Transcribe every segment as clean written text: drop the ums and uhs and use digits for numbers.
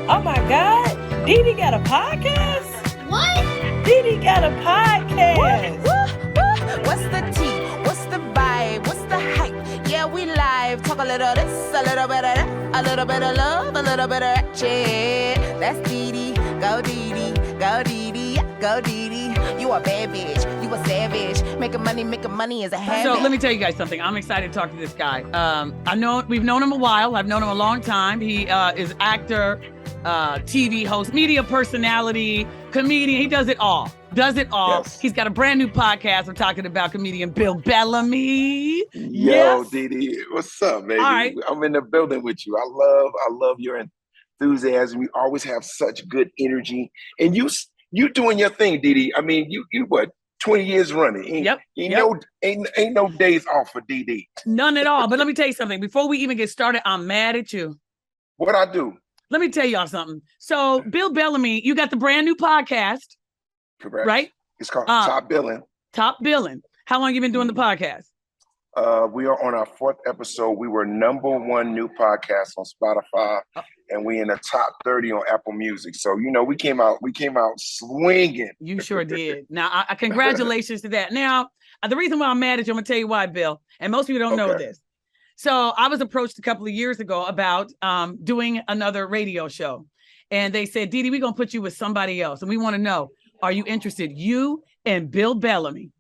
Oh my God, DeDe got a podcast? What? DeDe got a podcast. What's the tea? What's the vibe? What's the hype? Yeah, we live. Talk a little this, a little bit of that, a little bit of love, a little bit of ratchet. That's DeDe. Go DeDe. Go DeDe. Go DeDe. You a bad bitch. You a savage. Making money is a habit. So let me tell you guys something. I'm excited to talk to this guy. We've known him a while. I've known him a long time. He is actor, TV host, media personality, comedian. He does it all. Yes. He's got a brand new podcast. We're talking about comedian Bill Bellamy. Yo, DeDe, what's up, baby? All right. I'm in the building with you. I love your enthusiasm. You always have such good energy, and you doing your thing, DeDe. I mean, you what? 20 years running. Ain't no days off for DeDe. None at all. But let me tell you something. Before we even get started, I'm mad at you. What I do? Let me tell y'all something. So, Bill Bellamy, you got the brand new podcast. Correct. Right? It's called Top Billing. Top Billing. How long you been doing the podcast? We are on our 4th episode. We were #1 new podcast on Spotify, and we in the top 30 on Apple Music. So we came out swinging. You sure did. Now, I congratulations to that. Now, the reason why I'm mad at you, I'm gonna tell you why, Bill. And most people don't know this. So I was approached a couple of years ago about doing another radio show, and they said, DeDe, we're gonna put you with somebody else, and we want to know, are you interested? You and Bill Bellamy,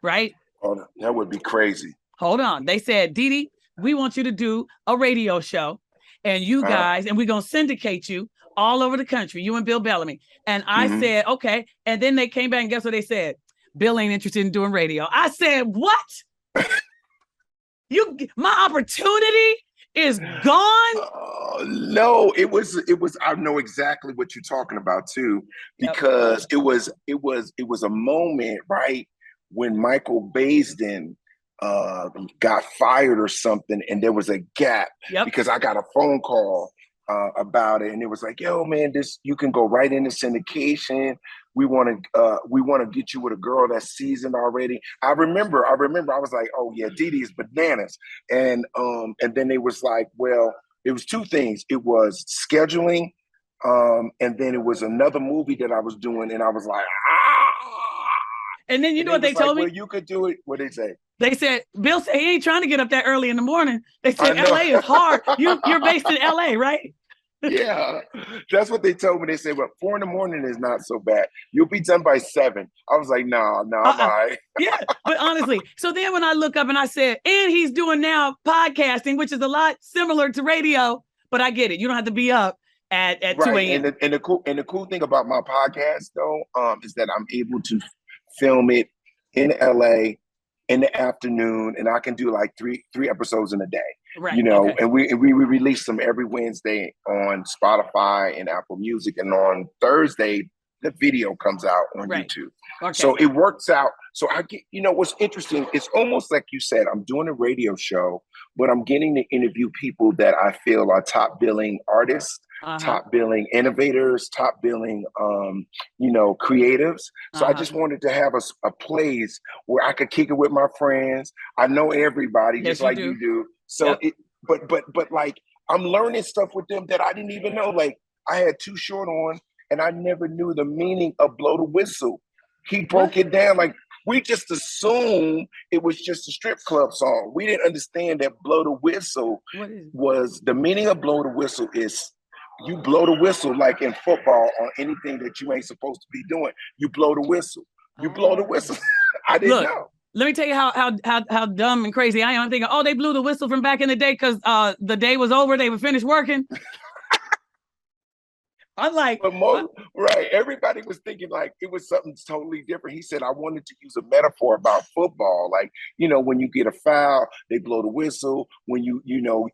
right? Oh, that would be crazy. Hold on. They said, DeDe, we want you to do a radio show, and you guys, and we're going to syndicate you all over the country, you and Bill Bellamy. And I said, okay. And then they came back, and guess what they said? Bill ain't interested in doing radio. I said, what? My opportunity is gone? No, it was, I know exactly what you're talking about too, because it was a moment, right, when Michael Baisden got fired or something, and there was a gap because I got a phone call about it, and it was like, yo, man, you can go right into syndication. We want to get you with a girl that's seasoned already. I remember I was like, oh yeah, DeDe is bananas. And then it was like, well, it was two things. It was scheduling, and then it was another movie that I was doing, and I was like, And then you know what they told me? Well, you could do it. What did they say? They said, Bill said he ain't trying to get up that early in the morning. They said LA is hard. You're based in LA, right? Yeah, that's what they told me. They said, well, 4 a.m. is not so bad. You'll be done by 7. I was like, no, I'm all right. Yeah, but honestly, so then when I look up and I said, and he's doing now podcasting, which is a lot similar to radio, but I get it. You don't have to be up at 2 a.m. And the cool thing about my podcast, though, is that I'm able to film it in LA in the afternoon, and I can do like three episodes in a day. Right. And we release them every Wednesday on Spotify and Apple Music, and on Thursday the video comes out on YouTube. Okay. So it works out. So I get, what's interesting, it's almost like you said, I'm doing a radio show, but I'm getting to interview people that I feel are top billing artists, top billing innovators, top billing, creatives. So I just wanted to have a place where I could kick it with my friends. I know everybody, just like you do. So but like, I'm learning stuff with them that I didn't even know. Like, I had Too Short on, and I never knew the meaning of Blow the Whistle. He broke it down. Like, we just assumed it was just a strip club song. We didn't understand that Blow the Whistle was, the meaning of Blow the Whistle is, you blow the whistle, like in football, on anything that you ain't supposed to be doing. You blow the whistle. You blow the whistle. I didn't know. Let me tell you how dumb and crazy I am. I'm thinking, they blew the whistle from back in the day because the day was over. They were finished working. I'm like, right. Everybody was thinking like it was something totally different. He said, I wanted to use a metaphor about football. Like, when you get a foul, they blow the whistle. When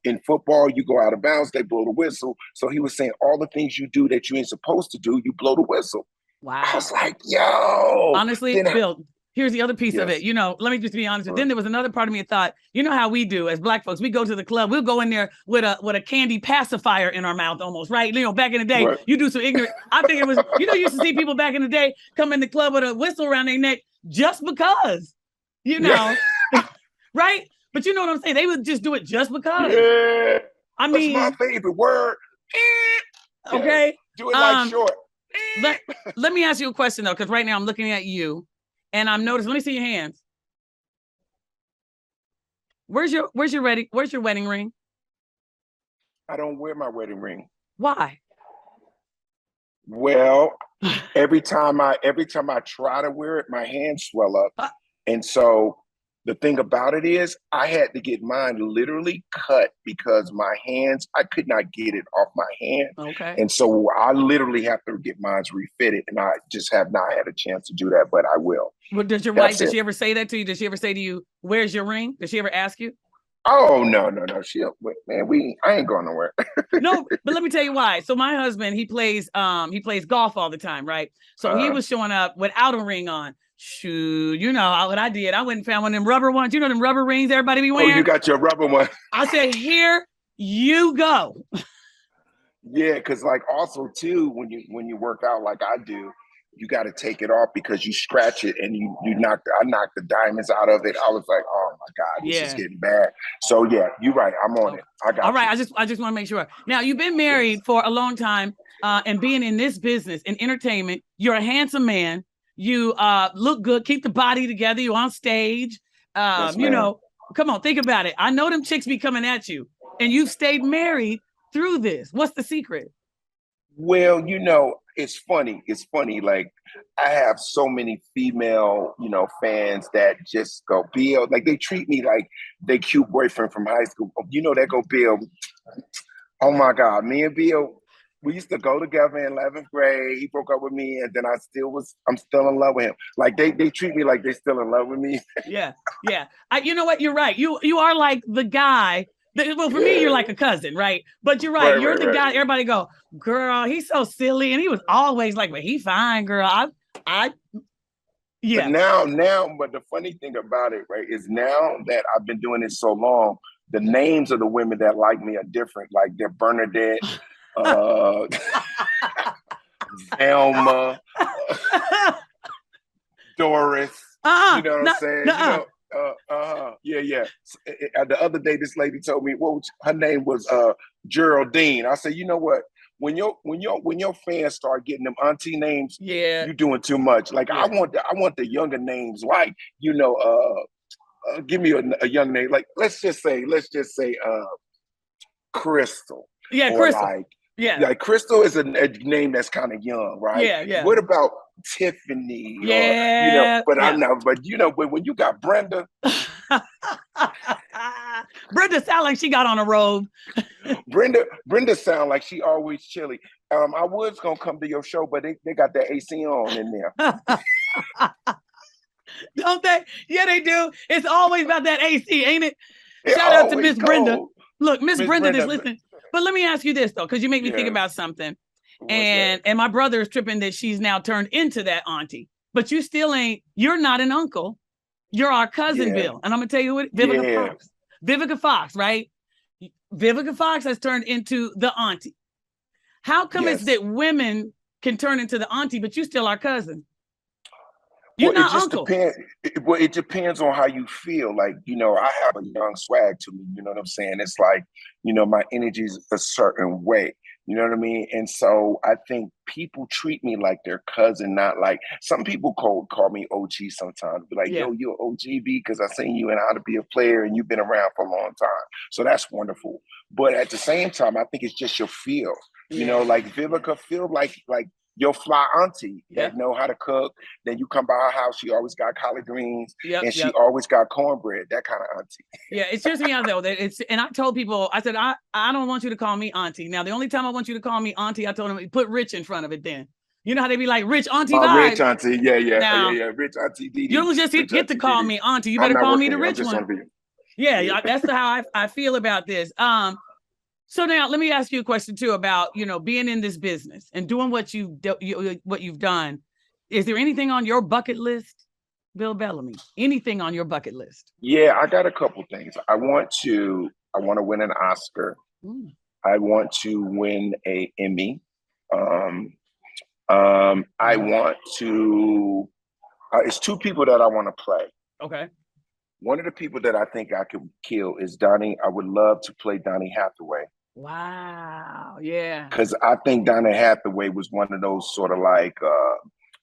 in football, you go out of bounds, they blow the whistle. So he was saying all the things you do that you ain't supposed to do, you blow the whistle. Wow. I was like, yo. Honestly, Bill, here's the other piece of it. Let me just be honest. Then there was another part of me that thought, how we do as Black folks, we go to the club, we'll go in there with a candy pacifier in our mouth almost, right? Back in the day, you do some ignorant. I think it was, you used to see people back in the day come in the club with a whistle around their neck just because, right? But you know what I'm saying? They would just do it just because. Yeah. I mean, that's my favorite word. Okay. Do it like short. Let me ask you a question though, because right now I'm looking at you and I'm noticing, let me see your hands. Where's your wedding ring? I don't wear my wedding ring. Why? Well, every time I try to wear it, my hands swell up. And so the thing about it is I had to get mine literally cut because my hands, I could not get it off my hand. Okay. And so I literally have to get mine refitted. And I just have not had a chance to do that, but I will. Well, does your wife, does she ever say that to you? Does she ever say to you, where's your ring? Does she ever ask you? Oh, no. I ain't going nowhere. No, but let me tell you why. So my husband, he plays golf all the time, right? So he was showing up without a ring on. Shoot, you know what I did? I went and found one of them rubber ones. You know them rubber rings everybody be wearing? Oh, you got your rubber one. I said, here you go. Yeah, because like also too, when you work out like I do, you got to take it off because you scratch it and I knocked the diamonds out of it. I was like, oh my God, this is getting bad. So yeah, you're right. I'm on it. I got all right. You. I just want to make sure. Now you've been married for a long time, and being in this business, in entertainment, you're a handsome man. You look good, keep the body together. You're on stage. Yes, you know, come on, think about it. I know them chicks be coming at you, and you've stayed married through this. What's the secret? Well, you know, it's funny. Like I have so many female, fans that just go, Bill, like they treat me like they cute boyfriend from high school. You know, they go, Bill. Oh my God, me and Bill, we used to go together in 11th grade. He broke up with me, and then I'm still in love with him. Like they treat me like they're still in love with me. Yeah. You know what? You're right. You are like the guy. Well, for me, you're like a cousin, right? But you're right. You're the guy. Everybody go, girl, he's so silly, and he was always like, but he fine, girl. Yeah. But now, but the funny thing about it, right, is now that I've been doing it so long, the names of the women that like me are different. Like they're Bernadette. Velma, Doris, you know what I'm saying? Yeah. The other day, this lady told me, her name was Geraldine. I said, you know what? When your fans start getting them auntie names, you're doing too much. Like I want the younger names, like give me a young name. Like let's just say Crystal. Yeah, Crystal. Like Crystal is a name that's kind of young, right? Yeah. What about Tiffany? Yeah. But when you got Brenda. Brenda sound like she got on a robe. Brenda sound like she always chilly. I was gonna come to your show, but they got that AC on in there. Don't they? Yeah, they do. It's always about that AC, ain't it? Shout out to Miss Brenda. Look, Miss Brenda is listening. But let me ask you this though, because you make me think about something. And my brother is tripping that she's now turned into that auntie. But you still ain't, you're not an uncle. You're our cousin, Bill. And I'm gonna tell you what, Vivica Fox. Vivica Fox, right? Vivica Fox has turned into the auntie. How come it's that women can turn into the auntie, but you still our cousin? You're not uncle. It depends on how you feel. Like, I have a young swag to me. You know what I'm saying? It's like, my energy is a certain way. You know what I mean? And so I think people treat me like their cousin, not like some people call me OG sometimes. Be like, yo, you're OG because I seen you and how to be a player and you've been around for a long time. So that's wonderful. But at the same time, I think it's just your feel. Like Vivica feel like your fly auntie that know how to cook. Then you come by her house, she always got collard greens and she always got cornbread, that kind of auntie. Yeah, it trips me out though. And I told people, I said, I don't want you to call me auntie. Now, the only time I want you to call me auntie, I told them, put rich in front of it then. You know how they be like, rich auntie vibes? Rich auntie, yeah. Rich auntie DeDe. You don't just get to call me auntie. You better call me the rich one. Yeah, that's how I feel about this. So now let me ask you a question too about, being in this business and doing what you've done. Is there anything on your bucket list, Bill Bellamy? Anything on your bucket list? Yeah, I got a couple things. I want to win an Oscar. I want to win an Emmy. I want to, it's two people that I want to play. Okay. One of the people that I think I could kill is Donnie. I would love to play Donnie Hathaway. Wow. Yeah. Because I think Donna Hathaway was one of those sort of like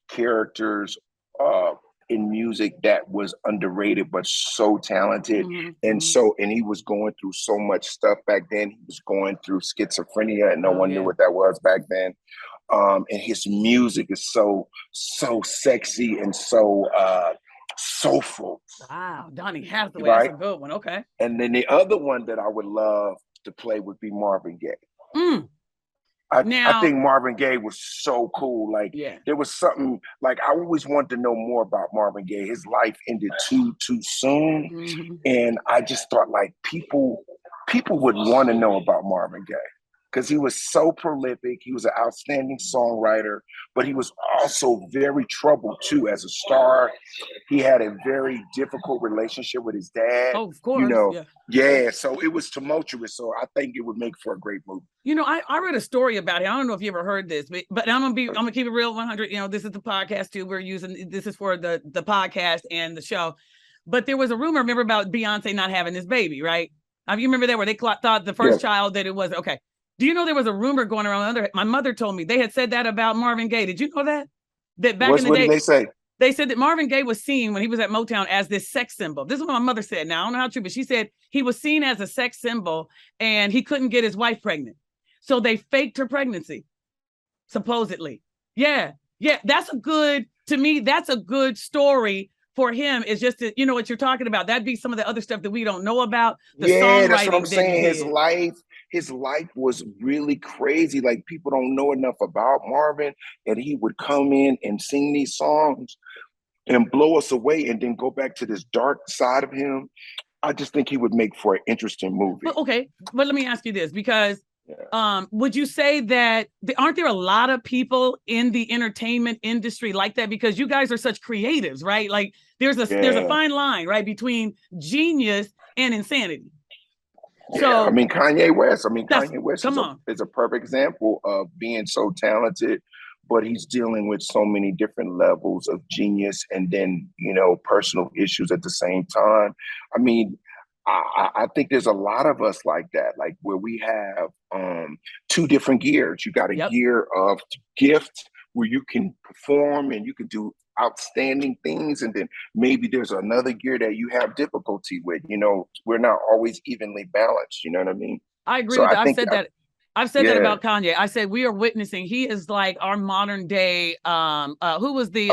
characters uh, in music that was underrated but so talented, and he was going through so much stuff back then. He was going through schizophrenia, and no one knew what that was back then. And his music is so sexy and so soulful. Wow, Donny Hathaway, Right? that's a good one. Okay. And then the other one that I would love to play would be Marvin Gaye. I think Marvin Gaye was so cool. Like there was something like I always wanted to know more about Marvin Gaye. His life ended too soon, and I just thought like people would want to know about Marvin Gaye because he was so prolific. He was an outstanding songwriter, but he was also very troubled too as a star. He had a very difficult relationship with his dad. Oh, of course. You know, yeah. So it was tumultuous. So I think it would make for a great movie. You know, I read a story about him. I don't know if you ever heard this, but I'm gonna keep it real 100. You know, this is the podcast too. This is for the podcast and the show. But there was a rumor, remember, about Beyonce not having this baby, right? You remember that where they thought the first child that it was okay. Do you know there was a rumor going around? My mother told me they had said that about Marvin Gaye. Did you know that? That back in the day, what did they say? They said that Marvin Gaye was seen when he was at Motown as this sex symbol. This is what my mother said. Now, I don't know how true, but she said he was seen as a sex symbol and he couldn't get his wife pregnant. So they faked her pregnancy, supposedly. Yeah. That's to me, that's a good story for him. Is just to, you know what you're talking about. That'd be some of the other stuff that we don't know about. The songwriting that's what I'm saying. His life was really crazy. Like people don't know enough about Marvin, and he would come in and sing these songs and blow us away and then go back to this dark side of him. I just think he would make for an interesting movie. But let me ask you this, because would you say that aren't there a lot of people in the entertainment industry like that? Because you guys are such creatives, right? Like there's a fine line, right, between genius and insanity. So I mean, Kanye West is a perfect example of being so talented, but he's dealing with so many different levels of genius and then, you know, personal issues at the same time. I mean, I think there's a lot of us like that, like where we have two different gears. You got a gear of gift where you can perform and you can do outstanding things, and then maybe there's another gear that you have difficulty with. You know, we're not always evenly balanced. You know what I mean? I agree with that. I've said that about Kanye. I said we are witnessing. He is like our modern day. Who was the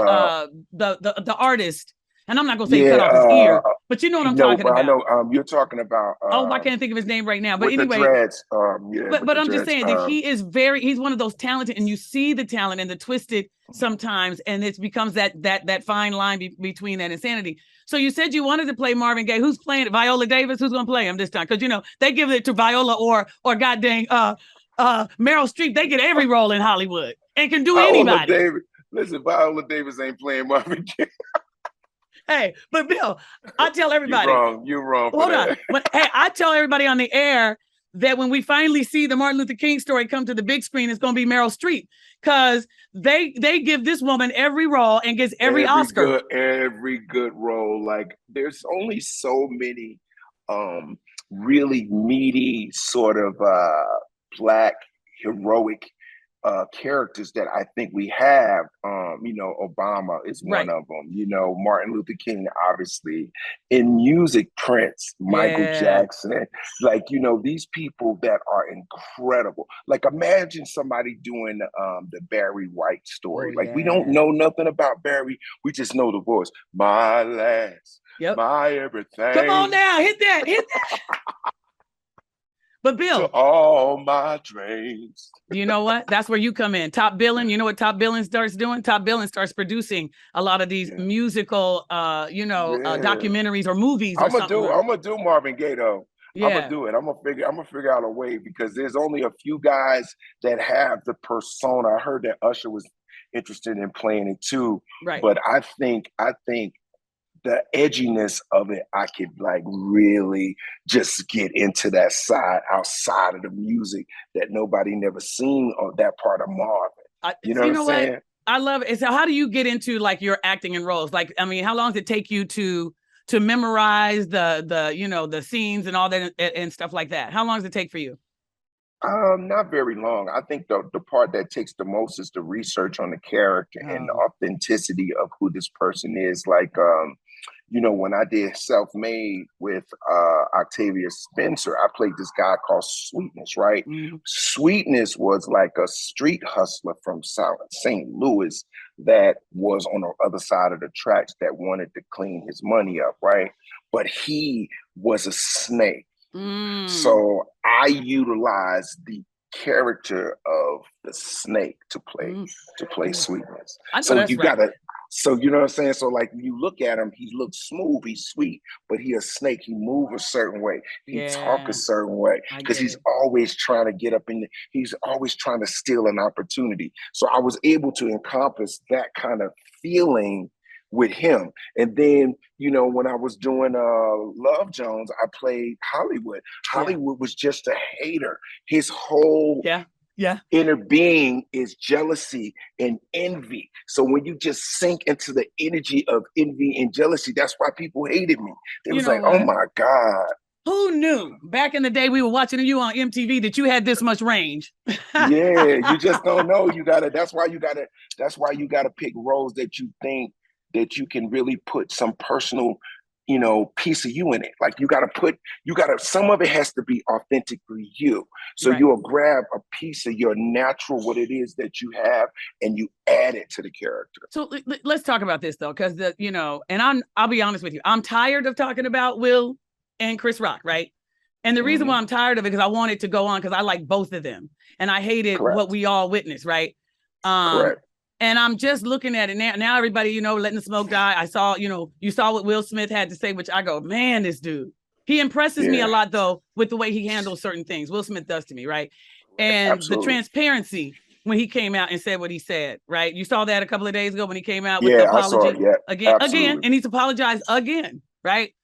artist? And I'm not gonna say he cut off his ear, but you know what I'm talking about. I know you're talking about. I can't think of his name right now. But anyway, the dreads, but I'm just saying that he is he's one of those talented, and you see the talent and the twisted sometimes, and it becomes that fine line between that insanity. So you said you wanted to play Marvin Gaye. Who's playing it? Viola Davis? Who's gonna play him this time? Because you know they give it to Viola or goddamn Meryl Streep. They get every role in Hollywood and can do anybody. Listen, Viola Davis ain't playing Marvin Gaye. Hey, but Bill, I tell everybody. You're wrong. Hold on. I tell everybody on the air that when we finally see the Martin Luther King story come to the big screen, it's going to be Meryl Streep, because they give this woman every role and gets every Oscar. Every good role. Like there's only so many really meaty sort of Black heroic characters that I think we have. You know, Obama is one of them. You know, Martin Luther King, obviously. In music, Prince, Michael Jackson. Like, you know, these people that are incredible. Like, imagine somebody doing the Barry White story. We don't know nothing about Barry. We just know the voice. My last, my everything. Come on now, hit that. But Bill, to all my dreams. You know what? That's where you come in. Top Billing. You know what Top Billing starts doing? Top Billing starts producing a lot of these musical, documentaries or movies. I'm gonna do Marvin Gaye though. I'm gonna do it. I'm gonna figure out a way, because there's only a few guys that have the persona. I heard that Usher was interested in playing it too. Right. But I think the edginess of it, I could like really just get into that side outside of the music that nobody never seen on that part of Marvin. You know what I'm saying? I love it. So how do you get into like your acting in roles? Like, I mean, how long does it take you to memorize the scenes and all that and stuff like that? How long does it take for you? Not very long. I think the part that takes the most is the research on the character and the authenticity of who this person is. Like, when I did Self-Made with Octavia Spencer, I played this guy called Sweetness, right? Mm-hmm. Sweetness was like a street hustler from St. Louis that was on the other side of the tracks that wanted to clean his money up, right? But he was a snake. So I utilized the character of the snake to play Sweetness. So you gotta, so you know what I'm saying? So like you look at him, he looks smooth, he's sweet, but he a snake. He move a certain way. He talk a certain way because he's always trying to get up in he's always trying to steal an opportunity. So I was able to encompass that kind of feeling with him. And then, when I was doing Love Jones, I played Hollywood. Hollywood was just a hater. His whole inner being is jealousy and envy. So when you just sink into the energy of envy and jealousy, that's why people hated me. It was like, oh my God. Who knew back in the day we were watching you on MTV that you had this much range? Yeah, you just don't know. That's why you gotta pick roles that you think that you can really put some personal, piece of you in it. Like some of it has to be authentically you. So you'll grab a piece of your natural, what it is that you have, and you add it to the character. So let's talk about this though, because and I'll be honest with you, I'm tired of talking about Will and Chris Rock, right? And the reason why I'm tired of it, because I want it to go on, because I like both of them. And I hated what we all witnessed, right? Correct. And I'm just looking at it now. Now everybody, letting the smoke die. I saw, you saw what Will Smith had to say, which I go, man, this dude. He impresses me a lot, though, with the way he handles certain things. Will Smith does to me, right? And the transparency when he came out and said what he said, right? You saw that a couple of days ago when he came out with the apology. Again, and he's apologized again, right?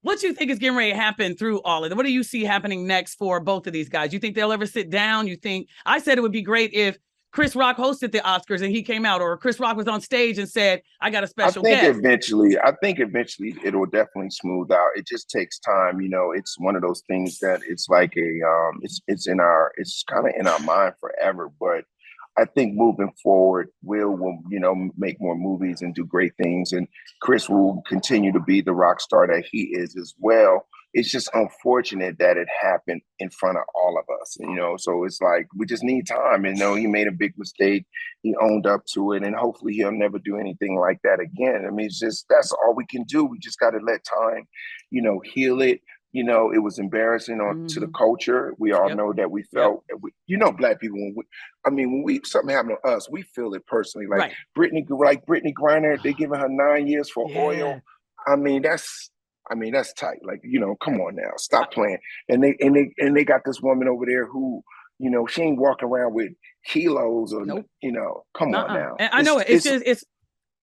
What do you think is getting ready to happen through all of that? What do you see happening next for both of these guys? You think they'll ever sit down? You think, I said it would be great if Chris Rock hosted the Oscars and he came out, or Chris Rock was on stage and said, I got a special guest. I think eventually it will definitely smooth out. It just takes time. It's one of those things that it's like it's kind of in our mind forever. But I think moving forward, Will make more movies and do great things. And Chris will continue to be the rock star that he is as well. It's just unfortunate that it happened in front of all of us, so it's like, we just need time. He made a big mistake. He owned up to it, and hopefully he'll never do anything like that again. I mean, that's all we can do. We just got to let time, heal it. It was embarrassing to the culture. We all know that we felt, Black people, when something happened to us, we feel it personally. Like Brittany Griner, they giving her 9 years for oil. That's tight. Like, come on now, stop playing. And they got this woman over there who, she ain't walking around with kilos or, come on now. And I know it's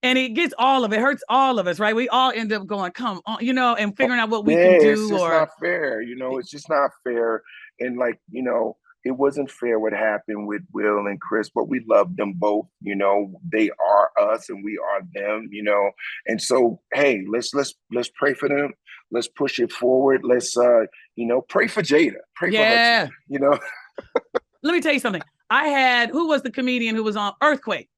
and it gets it hurts all of us, right? We all end up going, come on, and figuring out what we can do. It's just not fair. It's just not fair. And like, it wasn't fair what happened with Will and Chris, but we love them both. They are us and we are them, and so, hey, let's pray for them. Let's push it forward. Let's, pray for Jada. Pray for her too, Let me tell you something. Who was the comedian who was on Earthquake?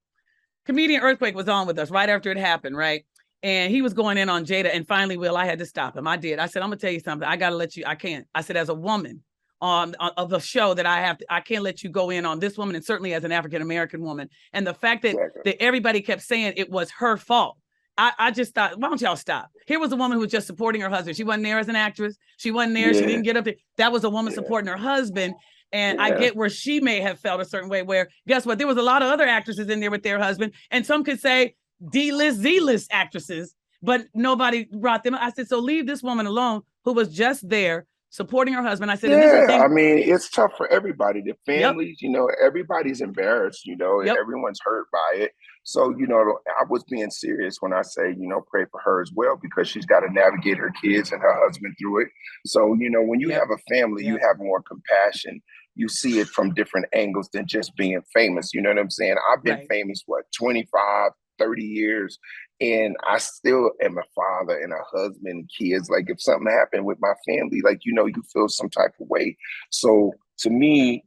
Comedian Earthquake was on with us right after it happened, right? And he was going in on Jada. And finally, Will, I had to stop him. I did. I said, I'm going to tell you something. I got to let you, I can't. I said, as a woman on of the show that I can't let you go in on this woman, and certainly as an African-American woman. And the fact that everybody kept saying it was her fault. I just thought, why don't y'all stop? Here was a woman who was just supporting her husband. She wasn't there as an actress. She wasn't there. She didn't get up there. That was a woman supporting her husband. And I get where she may have felt a certain way, where guess what? There was a lot of other actresses in there with their husband. And some could say D-list, Z-list actresses, but nobody brought them. I said, so leave this woman alone who was just there supporting her husband. I said, it's tough for everybody. The families, everybody's embarrassed, everyone's hurt by it. So, I was being serious when I say, pray for her as well, because she's got to navigate her kids and her husband through it. So, when you have a family, you have more compassion. You see it from different angles than just being famous. You know what I'm saying? I've been famous, 25, 30 years. And I still am a father and a husband, kids. Like, if something happened with my family, like, you feel some type of way. So to me,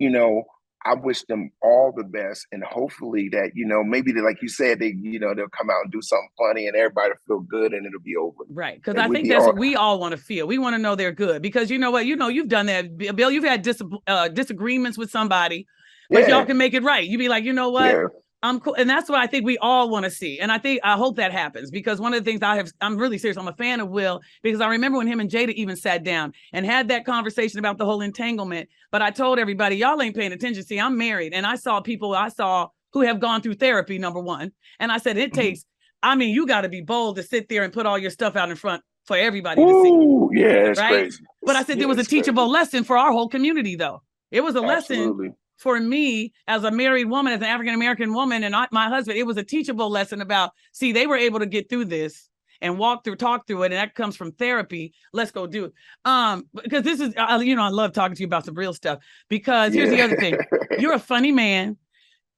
I wish them all the best, and hopefully that, maybe they, like you said, they'll come out and do something funny and everybody will feel good and it'll be over. Right. Because I think that's what we all want to feel. We want to know they're good, because you know what, you've done that, Bill. You've had disagreements with somebody, but y'all can make it right. You be like, you know what? Yeah. I'm cool. And that's what I think we all want to see. And I hope that happens, because one of the things I'm really serious. I'm a fan of Will, because I remember when him and Jada even sat down and had that conversation about the whole entanglement. But I told everybody, y'all ain't paying attention. See, I'm married, and I saw people who have gone through therapy, number one. And I said, it takes, you got to be bold to sit there and put all your stuff out in front for everybody to see. Yeah, it's crazy. But I said, there was a teachable lesson for our whole community, though. It was a lesson for me as a married woman, as an African-American woman, and my husband. It was a teachable lesson about, see, they were able to get through this and talk through it. And that comes from therapy. Let's go do it. Because this is, I love talking to you about some real stuff, because here's the other thing. You're a funny man.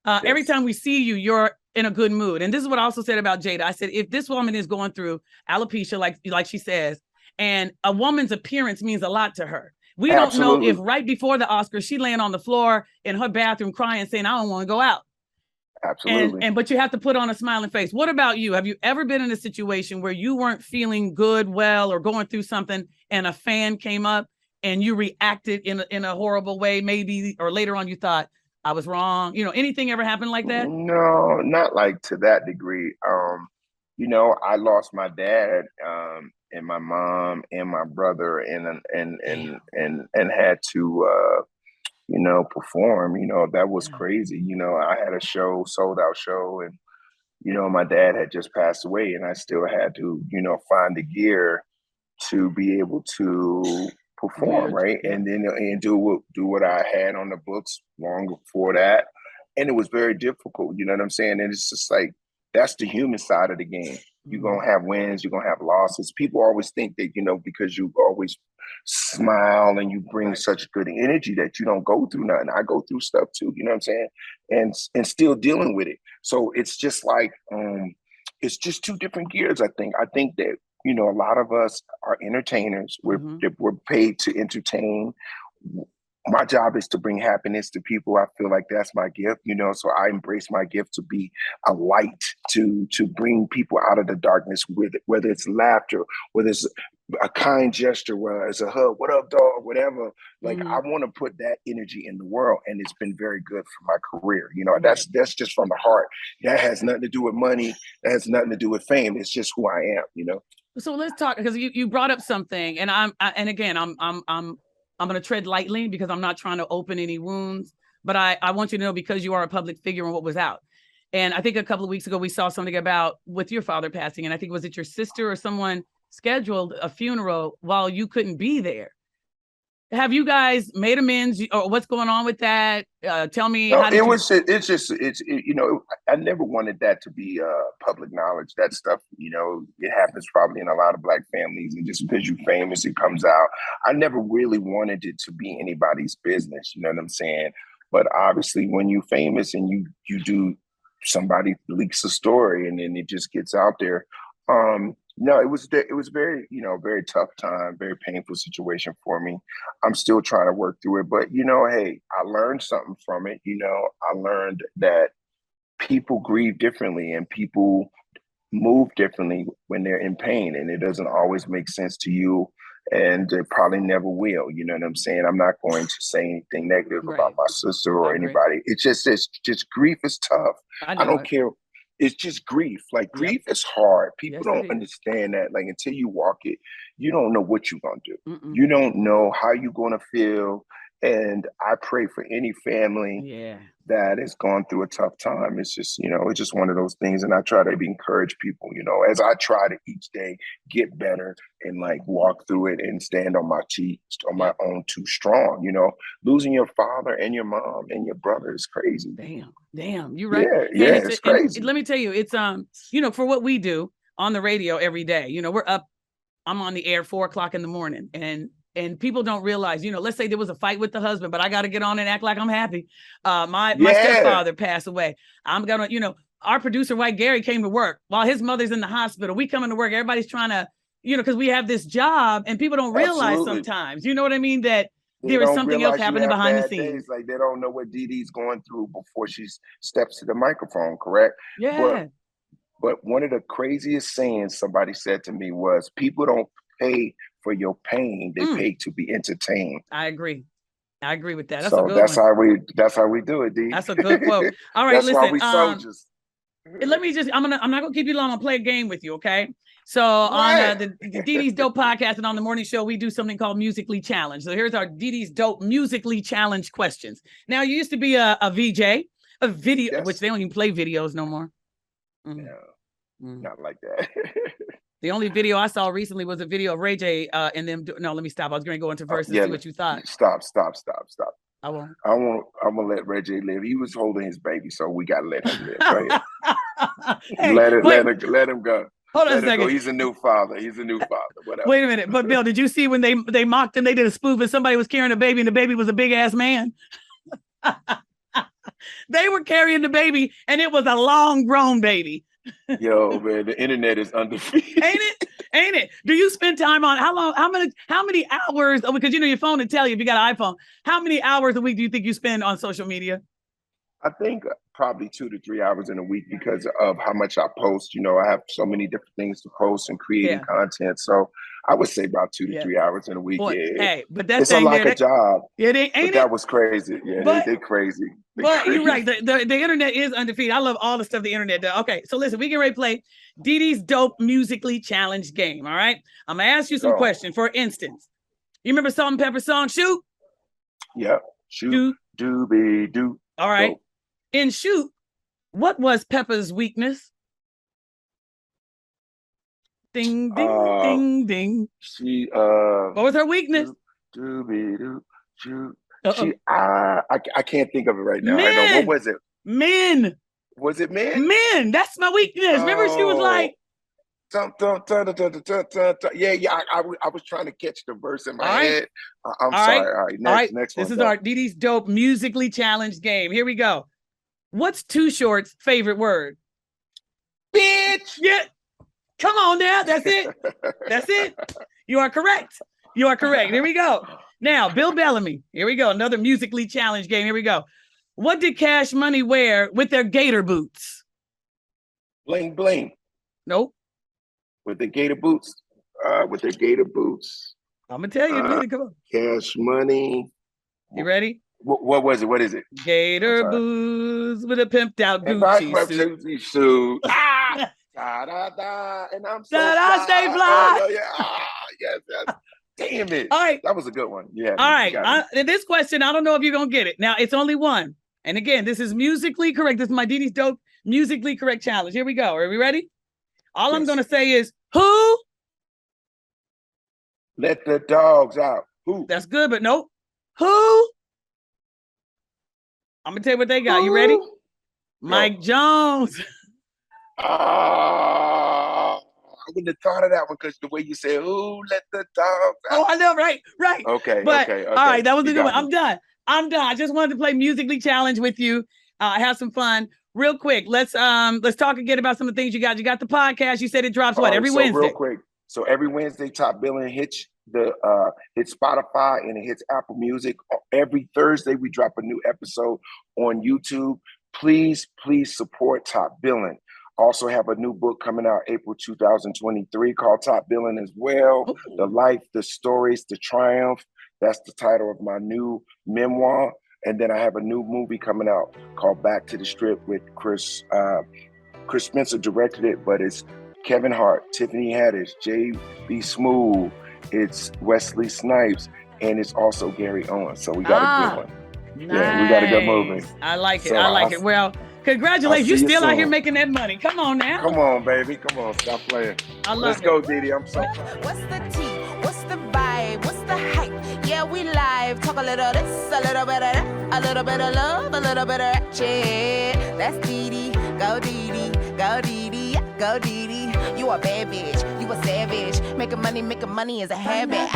Yes. Every time we see you, you're in a good mood. And this is what I also said about Jada. I said, if this woman is going through alopecia, like she says, and a woman's appearance means a lot to her. We don't know if right before the Oscars, she laying on the floor in her bathroom crying, saying, I don't want to go out. Absolutely. But you have to put on a smiling face. What about you? Have you ever been in a situation where you weren't feeling good, well, or going through something, and a fan came up and you reacted in a horrible way, maybe, or later on you thought, I was wrong? Anything ever happened like that? No, not like to that degree. I lost my dad, and my mom and my brother, and had to perform. That was crazy. I had a sold out show, and my dad had just passed away, and I still had to find the gear to be able to perform, right? And then and do what I had on the books long before that. And it was very difficult, you know what I'm saying? And it's just like, that's the human side of the game. You're going to have wins, you're going to have losses. People always think that, because you always smile and you bring such good energy, that you don't go through nothing. I go through stuff too, you know what I'm saying? And still dealing with it. So it's just like, it's just two different gears, I think. I think that, a lot of us are entertainers. We're paid to entertain. My job is to bring happiness to people. I feel like that's my gift, so I embrace my gift to be a light, to bring people out of the darkness with it, whether it's laughter, whether it's a kind gesture, whether it's a hug, what up, dog, whatever. Like, I want to put that energy in the world, and it's been very good for my career. That's just from the heart. That has nothing to do with money. That has nothing to do with fame. It's just who I am, So let's talk, because you brought up something, and I'm going to tread lightly, because I'm not trying to open any wounds, but I want you to know, because you are a public figure, and what was out. And I think a couple of weeks ago, we saw something about with your father passing, and I think, was it your sister or someone scheduled a funeral while you couldn't be there? Have you guys made amends, or what's going on with that? Tell me. No, I never wanted that to be public knowledge. That stuff, it happens probably in a lot of Black families, and just because you're famous, it comes out. I never really wanted it to be anybody's business. You know what I'm saying? But obviously, when you're famous and you do, somebody leaks a story and then it just gets out there. No, it was very, very tough time, very painful situation for me. I'm still trying to work through it, but hey, I learned something from it. I learned that people grieve differently and people move differently when they're in pain, and it doesn't always make sense to you, and it probably never will. You know what I'm saying? I'm not going to say anything negative about my sister or anybody. It's just grief is tough. I don't care. It's just grief. Like, grief is hard. People don't understand that. Like, until you walk it, you don't know what you're going to do. You don't know how you're going to feel. And I pray for any family that has gone through a tough time. It's just, it's just one of those things. And I try to encourage people, as I try to each day get better and like walk through it and stand on my own two strong. Losing your father and your mom and your brother is crazy. Damn, you're right. Yeah, it's crazy. Let me tell you, it's for what we do on the radio every day, we're up. I'm on the air 4:00 in the morning, and people don't realize, let's say there was a fight with the husband, but I got to get on and act like I'm happy. My stepfather passed away. I'm going to, our producer, White Gary, came to work while his mother's in the hospital. We coming to work. Everybody's trying to, because we have this job, and people don't realize sometimes, you know what I mean? That there is something else happening behind the scenes. Days. Like they don't know what DeDe's going through before she steps to the microphone, correct? Yeah. But one of the craziest sayings somebody said to me was, people don't pay for your pain, they pay to be entertained. I agree with that. That's so a good that's one. That's how we do it, D. That's a good quote. All right, that's listen. Why we soldiers. Let me just, I'm not gonna keep you long. I'll play a game with you, okay? So on the DeDe's Dope podcast and on the morning show, we do something called Musically Challenged. So here's our DeDe's Dope Musically Challenged questions. Now, you used to be a VJ, a video, which they don't even play videos no more. Not like that. The only video I saw recently was a video of Ray J and them. No, let me stop. I was going to go into verse and see what you thought. Stop. I won't. I'm gonna let Ray J live. He was holding his baby, so we gotta let him live. Hey, let him go. Hold on a second. He's a new father. Whatever. Wait a minute. But Bill, did you see when they mocked him? They did a spoof and somebody was carrying a baby and the baby was a big ass man. They were carrying the baby and it was a long grown baby. Yo, man, the internet is undefeated. Ain't it? Do you spend time on how many hours? Oh, because your phone will tell you if you got an iPhone. How many hours a week do you think you spend on social media? I think probably 2 to 3 hours in a week because of how much I post. I have so many different things to post and creating content. So I would say about 2 to 3 hours in a week. Boy, hey, but that's a job. Yeah, ain't it? That was crazy. Yeah, they're crazy. But you're right. The internet is undefeated. I love all the stuff the internet does. Okay, so listen, we can ready to play DeDe's Dope Musically Challenged game. All right, I'm gonna ask you some questions. For instance, you remember Salt and Pepper song "Shoot"? Yeah, shoot, doobie doo. All right. Go. In "Shoot," what was Pepper's weakness? Ding ding ding ding. She what was her weakness? Doobie doo, shoot. I can't think of it right now. I know. What was it? Men. Was it men? Men. That's my weakness. Remember, she was like, yeah. I was trying to catch the verse in my head. I'm sorry. All right. Next one. This is our DeDe's Dope Musically Challenged game. Here we go. What's Too Short's favorite word? Bitch. Yeah. Come on now. That's it. You are correct. Here we go. Now, Bill Bellamy. Here we go. Another musically challenged game. Here we go. What did Cash Money wear with their gator boots? Bling bling. Nope. With the gator boots. I'm gonna tell you. Come on. Cash Money. You ready? What was it? What is it? Gator boots with a pimped out Gucci suit. And I'm so fly. Stay fly. Yes. Damn it. All right. That was a good one. Yeah. All right. This question, I don't know if you're going to get it. Now, it's only one. And again, this is musically correct. This is my DeDe's Dope Musically Correct Challenge. Here we go. Are we ready? All I'm going to say is, who? Let the dogs out. Who? That's good, but nope. Who? I'm going to tell you what they got. You ready? Mike Jones. I wouldn't have thought of that one because the way you said, "Who let the dogs out?" Oh, I know, right. Okay, but, okay. All right, that was a good one. I'm done. I just wanted to play Musically Challenge with you. Have some fun. Real quick, let's talk again about some of the things you got. You got the podcast. You said it drops every Wednesday. Real quick. So every Wednesday, Top Billing hits Spotify and it hits Apple Music. Every Thursday, we drop a new episode on YouTube. Please support Top Billing. Also have a new book coming out April 2023 called Top Billing as well. Ooh. The life, the stories, the triumph. That's the title of my new memoir. And then I have a new movie coming out called Back to the Strip with Chris Spencer directed it, but it's Kevin Hart, Tiffany Haddish, J.B. Smoove, it's Wesley Snipes, and it's also Gary Owens. So we got a good one. Nice. Yeah, we got a good movie. I like it. Well, congratulations. You still out here making that money. Come on now. Come on, baby. Come on. Stop playing. Let's go, DeDe. I'm so proud. What's the tea? What's the vibe? What's the hype? Yeah, we live. Talk a little this, a little bit of that, a little bit of love, a little bit of ratchet. That's DeDe. Go DeDe. Go DeDe. Go DeDe. You a bad bitch. You a savage. Making money is a habit.